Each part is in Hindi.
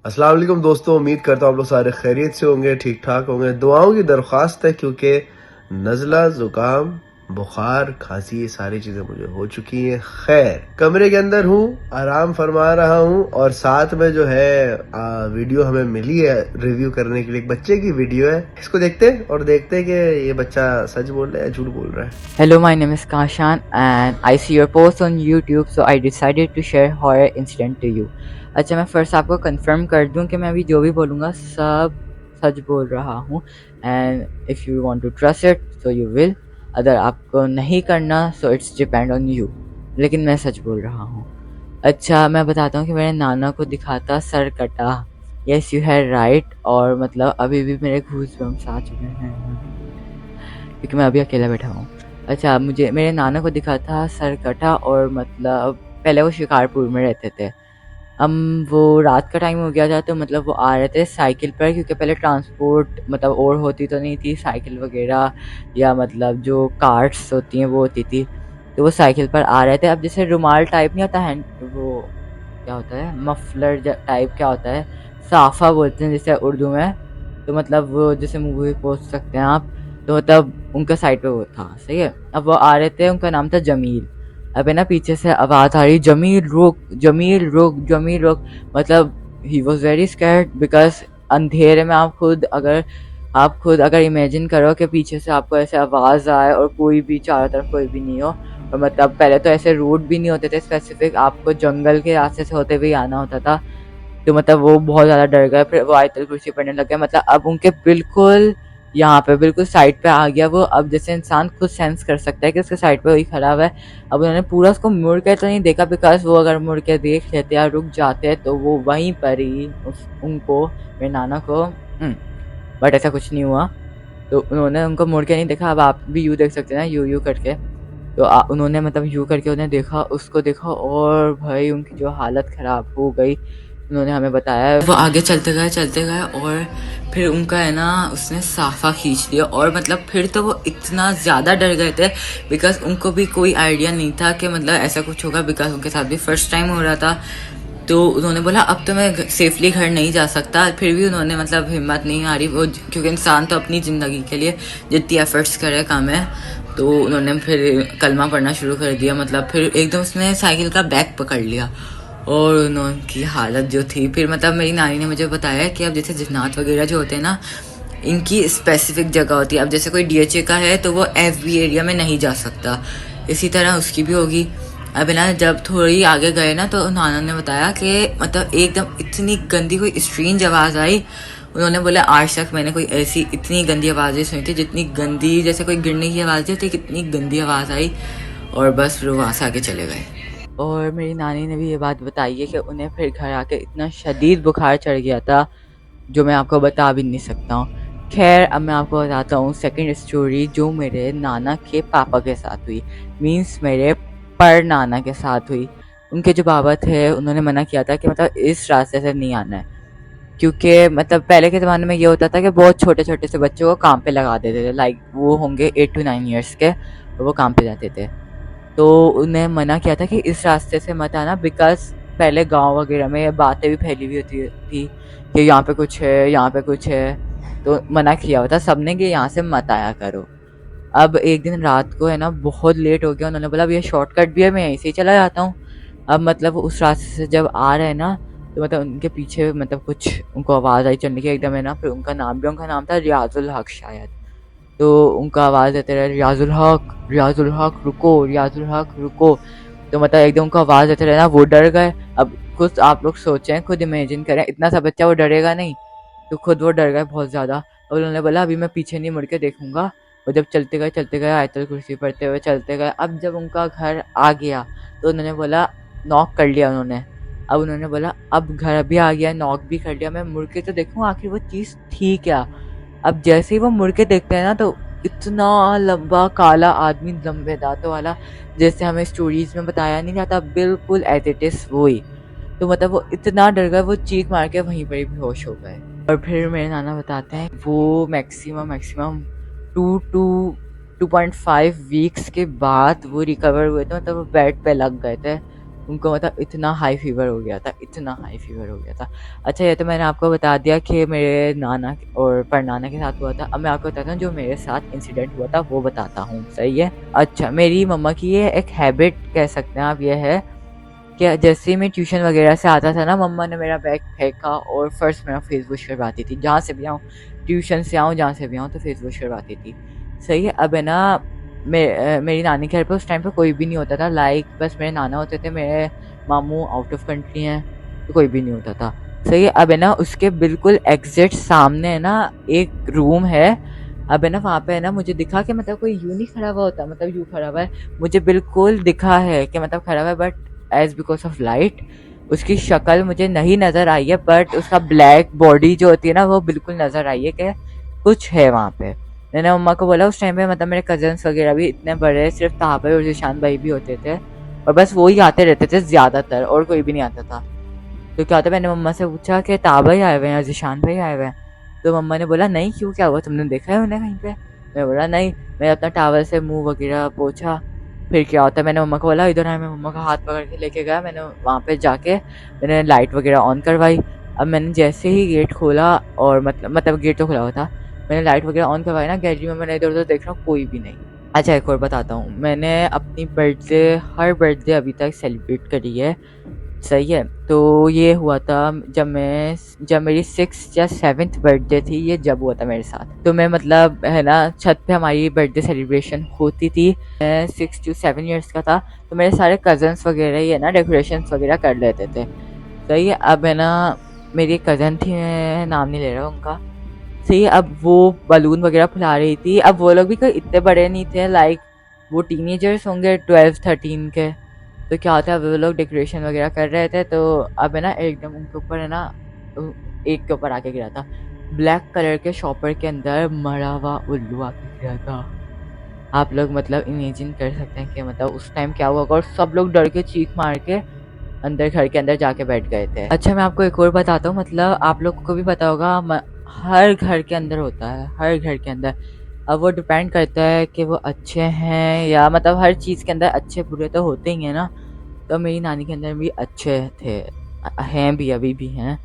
अस्सलाम वालेकुम दोस्तों, उम्मीद करता हूँ आप लोग सारे खैरियत से होंगे, ठीक ठाक होंगे। दुआओं की दरख्वास्त है क्योंकि नज़ला, ज़ुकाम, बुखार, खांसी ये सारी चीज़ें मुझे हो चुकी हैं। खैर, कमरे के अंदर हूँ, आराम फरमा रहा हूँ और साथ में जो है वीडियो हमें मिली है रिव्यू करने के लिए। एक बच्चे की वीडियो है, इसको देखते हैं और देखते हैं कि ये बच्चा सच बोल रहा है या झूठ बोल रहा है। Hello, my name is Kashan and I see your post on YouTube, so I decided to share horror incident to you. अच्छा, मैं फर्स्ट आपको कंफर्म कर दूं कि मैं अभी जो भी बोलूँगा सब सच बोल रहा हूँ and if you want to trust it so you will, अगर आपको नहीं करना so it's depend on you, लेकिन मैं सच बोल रहा हूँ। अच्छा, मैं बताता हूँ कि मेरे नाना को दिखाता सर कटा। Yes you had right. और मतलब अभी भी मेरे गूज़बम्प्स आ चुके हैं क्योंकि मैं अभी अकेला बैठा हूँ। अच्छा, मुझे मेरे नाना को दिखा था सरकटा और मतलब पहले वो शिकारपुर में रहते थे। अब वो रात का टाइम हो गया था तो मतलब वो आ रहे थे साइकिल पर, क्योंकि पहले ट्रांसपोर्ट मतलब और होती तो नहीं थी साइकिल वगैरह, या मतलब जो कार्ट्स होती हैं वो होती थी, तो वो साइकिल पर आ रहे थे। अब जैसे रुमाल टाइप नहीं होता हैंड, वो क्या होता है, मफलर टाइप क्या होता है, साफा बोलते हैं जैसे उर्दू में, तो मतलब वो जैसे मूवी पोस्ट सकते हैं आप, तो मतलब उनका साइड पे वो था, सही है। अब वो आ रहे थे, उनका नाम था जमील। अब है ना पीछे से आवाज़ आ रही, जमील रुक, जमील रुक, जमील रुक। मतलब he was very scared because अंधेरे में आप खुद अगर इमेजिन करो कि पीछे से आपको ऐसे आवाज़ आए और कोई भी चारों तरफ कोई भी नहीं हो, और मतलब पहले तो ऐसे रूट भी नहीं होते थे स्पेसिफिक, आपको जंगल के रास्ते से होते हुए आना होता था, तो मतलब वो बहुत ज़्यादा डर गए। फिर वो आयतल कुर्सी पढ़ने लग गए, मतलब अब उनके बिल्कुल यहाँ पे बिल्कुल साइड पे आ गया वो। अब जैसे इंसान खुद सेंस कर सकता है कि उसके साइड पे वही खड़ा हुआ है। अब उन्होंने पूरा उसको मुड़ के तो नहीं देखा, बिकॉज वो अगर मुड़ के देख लेते या रुक जाते तो वो वहीं पर ही उनको, मेरे नाना को, बट ऐसा कुछ नहीं हुआ। तो उन्होंने उनको मुड़ के नहीं देखा। अब आप भी यू देख सकते हैं ना, यू यू करके। तो उन्होंने मतलब यू करके उन्हें देखा, उसको देखा, और भाई उनकी जो हालत ख़राब हो गई। उन्होंने हमें बताया, वो आगे चलते गए और फिर उनका है ना उसने साफा खींच लिया। और मतलब फिर तो वो इतना ज़्यादा डर गए थे बिकॉज उनको भी कोई आइडिया नहीं था कि मतलब ऐसा कुछ होगा, बिकॉज उनके साथ भी फर्स्ट टाइम हो रहा था। तो उन्होंने बोला अब तो मैं सेफली घर नहीं जा सकता। फिर भी उन्होंने मतलब हिम्मत नहीं हारी वो, क्योंकि इंसान तो अपनी ज़िंदगी के लिए जितनी एफर्ट्स करे कम है। तो उन्होंने फिर कलमा पढ़ना शुरू कर दिया। मतलब फिर एकदम उसने साइकिल का बैग पकड़ लिया और उनकी हालत जो थी, फिर मतलब मेरी नानी ने मुझे बताया कि अब जैसे जिन्नात वगैरह जो होते हैं ना, इनकी स्पेसिफिक जगह होती है। अब जैसे कोई डीएचए का है तो वो एफबी एरिया में नहीं जा सकता, इसी तरह उसकी भी होगी। अब ना जब थोड़ी आगे गए ना तो नाना ने बताया कि मतलब एकदम इतनी गंदी कोई स्ट्रेंज आवाज़ आई। उन्होंने बोला आज तक मैंने कोई ऐसी इतनी गंदी आवाज़ें सुनी थी, जितनी गंदी जैसे कोई गिरने की आवाज़ थी, कितनी गंदी आवाज़ आई। और बस फिर वहाँ से आगे चले गए। और मेरी नानी ने भी ये बात बताई है कि उन्हें फिर घर आके इतना शदीद बुखार चढ़ गया था जो मैं आपको बता भी नहीं सकता हूँ। खैर, अब मैं आपको बताता हूँ सेकंड स्टोरी जो मेरे नाना के पापा के साथ हुई, मीन्स मेरे पर नाना के साथ हुई। उनके जो बाबा थे उन्होंने मना किया था कि मतलब इस रास्ते से नहीं आना है, क्योंकि मतलब पहले के ज़माने में ये होता था कि बहुत छोटे छोटे से बच्चों को काम पे लगा देते थे, लाइक वो होंगे 8 to 9 ईयर्स के, और वो काम पे जाते थे। तो उन्हें मना किया था कि इस रास्ते से मत आना, बिकॉज पहले गांव वगैरह में ये बातें भी फैली हुई होती थी कि यहाँ पे कुछ है, यहाँ पे कुछ है। तो मना किया हुआ था सबने कि यहाँ से मत आया करो। अब एक दिन रात को है ना बहुत लेट हो गया, उन्होंने बोला अब ये शॉर्टकट भी है, मैं यहीं से ही चला जाता हूँ। अब मतलब उस रास्ते से जब आ रहे हैं ना, तो मतलब उनके पीछे मतलब कुछ उनको आवाज़ आई चलने की एकदम, है ना। फिर उनका नाम था रियाजुल हक शायद। तो उनका आवाज़ देते रहे, रियाजुल हक, रियाजुल हक रुको, रियाजुल हक रुको। तो मतलब एकदम उनको आवाज़ देते रहे ना, वो डर गए। अब खुद आप लोग सोचें, खुद इमेजिन करें, इतना सा बच्चा वो डरेगा नहीं, तो खुद वो डर गए बहुत ज़्यादा। और उन्होंने बोला अभी मैं पीछे नहीं मुड़ के देखूंगा। और जब चलते गए आयतल कुर्सी पढ़ते हुए चलते गए। अब जब उनका घर आ गया तो उन्होंने बोला, नॉक कर लिया उन्होंने। अब उन्होंने बोला अब घर भी आ गया, नॉक भी कर लिया, मैं मुड़ के तो देखूँ आखिर वो चीज़ थी क्या। अब जैसे ही वो मुड़ के देखते हैं ना, तो इतना लंबा काला आदमी लंबे दांतों वाला, जैसे हमें स्टोरीज में बताया नहीं जाता, बिल्कुल एज इट इज़ वही। तो मतलब वो इतना डर गए, वो चीख मार के वहीं पर ही बेहोश हो गए। और फिर मेरे नाना बताते हैं वो मैक्सिमम 2 to 2.5 वीक्स के बाद वो रिकवर हुए थे, मतलब वो बेड पे लग गए थे। उनको मतलब इतना हाई फीवर हो गया था, इतना हाई फीवर हो गया था। अच्छा ये तो मैंने आपको बता दिया कि मेरे नाना और परनाना के साथ हुआ था। अब मैं आपको बताता हूँ जो मेरे साथ इंसिडेंट हुआ था वो बताता हूँ, सही है। अच्छा मेरी मम्मा की ये एक हैबिट कह सकते हैं आप, ये है कि जैसे ही मैं ट्यूशन वगैरह से आता था ना, मम्मा ने मेरा बैग फेंका और फर्स्ट मेरा फेस वॉश करवाती थी। जहाँ से भी आऊँ, ट्यूशन से आऊँ, जहाँ से भी आऊँ, तो फेस वॉश करवाती थी, सही है। अब है ना मेरी नानी के घर पे उस टाइम पे कोई भी नहीं होता था, लाइक बस मेरे नाना होते थे, मेरे मामू आउट ऑफ कंट्री हैं, तो कोई भी नहीं होता था, सही है। अब है ना उसके बिल्कुल एग्जिट सामने है ना एक रूम है। अब है ना वहाँ पे है ना मुझे दिखा कि मतलब कोई यूं नहीं खड़ा हुआ होता, मतलब यूं खड़ा हुआ है, मुझे बिल्कुल दिखा है कि मतलब खड़ा हुआ है, but as because of light उसकी शक्ल मुझे नहीं नज़र आई है, बट उसका ब्लैक बॉडी जो होती है ना वो बिल्कुल नज़र आई है कि कुछ है वहाँ पे। मैंने मम्मा को बोला उस टाइम पे, मतलब मेरे कजन्स वगैरह भी इतने बड़े, सिर्फ ताबे और जिशान भाई भी होते थे, और बस वो ही आते रहते थे ज़्यादातर, और कोई भी नहीं आता था। तो क्या होता, मैंने मम्मा से पूछा कि ताबा ही आए हुए हैं या जिशान भाई आए हुए हैं, तो मम्मा ने बोला नहीं, क्यों क्या हुआ, तुमने देखा है उन्हें कहीं पे? मैं बोला नहीं। मैं अपना टावल से मुंह वगैरह पोछा, फिर क्या होता है मैंने मम्मा को बोला इधर आए, मैं मम्मा का हाथ पकड़ के लेके गया, मैंने वहाँ पे जाके मैंने लाइट वगैरह ऑन करवाई। अब मैंने जैसे ही गेट खोला, और मतलब गेट तो खुला हुआ था, मैंने लाइट वगैरह ऑन करवाई ना, गैलरी में मैंने इधर उधर देख रहा हूँ, कोई भी नहीं। अच्छा एक और बताता हूँ, मैंने अपनी बर्थडे हर बर्थडे अभी तक सेलिब्रेट करी है, सही है। तो ये हुआ था जब मेरी 6th या 7th बर्थडे थी, ये जब हुआ था मेरे साथ। तो मैं मतलब है ना छत पे हमारी बर्थडे सेलिब्रेशन होती थी, मैं 6 to 7 ईयर्स का था, तो मेरे सारे कजन्स वगैरह ही है ना डेकोरेशन वगैरह कर लेते थे, सही है। अब है ना मेरी एक कज़न थी, मैं नाम नहीं ले रहा उनका, सही है। अब वो बलून वगैरह फुला रही थी, अब वो लोग भी कोई इतने बड़े नहीं थे, लाइक वो टीनेजर्स होंगे 12-13 के। तो क्या होता है वो लोग डेकोरेशन वगैरह कर रहे थे, तो अब है ना एकदम उनके ऊपर है ना एक के ऊपर आके गिरा था, ब्लैक कलर के शॉपर के अंदर मरा हुआ उल्लू आके गिरा था। आप लोग मतलब इमेजिन कर सकते हैं कि मतलब उस टाइम क्या हुआ होगा, और सब लोग डर के चीख मार के अंदर घर के अंदर जाके बैठ गए थे। अच्छा मैं आपको एक और बताता हूँ, मतलब आप लोग को भी पता होगा, हर घर के अंदर होता है, हर घर के अंदर। अब वो डिपेंड करता है कि वो अच्छे हैं, या मतलब हर चीज़ के अंदर अच्छे बुरे तो होते ही हैं ना। तो मेरी नानी के अंदर भी अच्छे थे, हैं भी, अभी भी हैं।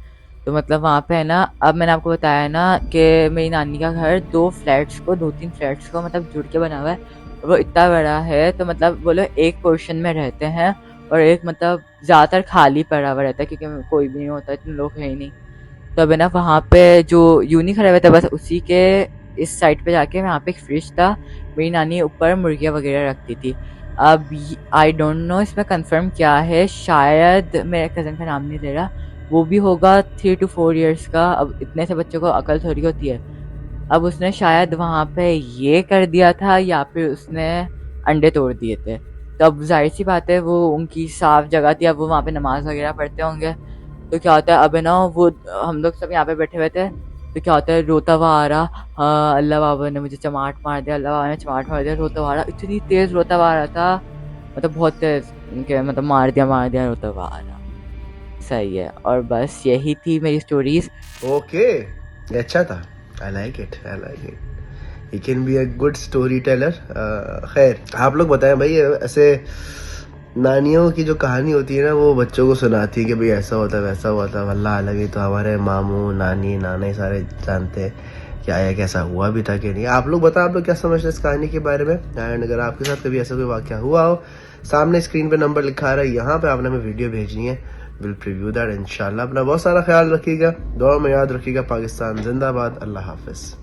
तो मतलब वहाँ पे है ना, अब मैंने आपको बताया ना कि मेरी नानी का घर 2-3 फ्लैट्स को मतलब जुड़ के बना हुआ है, वो इतना बड़ा है, तो मतलब वो लोग एक पोर्शन में रहते हैं, और एक मतलब ज़्यादातर खाली पड़ा हुआ रहता है, क्योंकि कोई भी नहीं होता, इतने लोग हैं ही नहीं। तो अब है ना वहाँ पे जो यूनी खड़े हुए थे, बस उसी के इस साइड पे जाके वहाँ पे एक फ्रिज था, मेरी नानी ऊपर मुर्गियाँ वगैरह रखती थी। अब आई डोंट नो इसमें कंफर्म क्या है, शायद मेरे कज़न का नाम नहीं ले रहा, वो भी होगा 3 to 4 ईयर्स का। अब इतने से बच्चों को अकल थोड़ी होती है। अब उसने शायद वहाँ पे ये कर दिया था, या फिर उसने अंडे तोड़ दिए थे। तो अब जाहिर सी बात है वो उनकी साफ जगह थी, अब वो वहाँ पे नमाज वगैरह पढ़ते होंगे। तो क्या होता है अब है ना वो हम लोग सब यहाँ पे बैठे हुए थे, तो क्या होता है रोता हुआ आ रहा, हाँ अल्लाह बाबा ने मुझे चमाट मार दिया, अल्लाह बाबा ने चमाट मार दिया, रोता हुआ आ रहा, इतनी तेज़ रोता हुआ आ रहा था, मतलब बहुत तेज़, कि मतलब मार दिया रोता हुआ आ रहा, सही है। और बस यही थी मेरी स्टोरीज। ओके, अच्छा था, I like it, he can be a good story teller. खैर आप लोग बताएं भाई, ऐसे नानियों की जो कहानी होती है ना, वो बच्चों को सुनाती है कि भाई ऐसा होता वैसा हुआ था, अल्लाह अलग ही, तो हमारे मामू नानी नाना ही सारे जानते हैं क्या आया, कैसा हुआ भी था कि नहीं। आप लोग बताओ, आप लोग क्या समझते हैं इस कहानी के बारे में, एंड अगर आपके साथ कभी ऐसा कोई वाक़या हुआ हो, सामने स्क्रीन पे नंबर लिखा रहा है, यहाँ पे आपने हमें वीडियो भेजनी है, विल प्रीव्यू दैट इंशाल्लाह। अपना बहुत सारा ख्याल रखिएगा, दुआ में याद रखिएगा। पाकिस्तान जिंदाबाद, अल्लाह हाफिज़।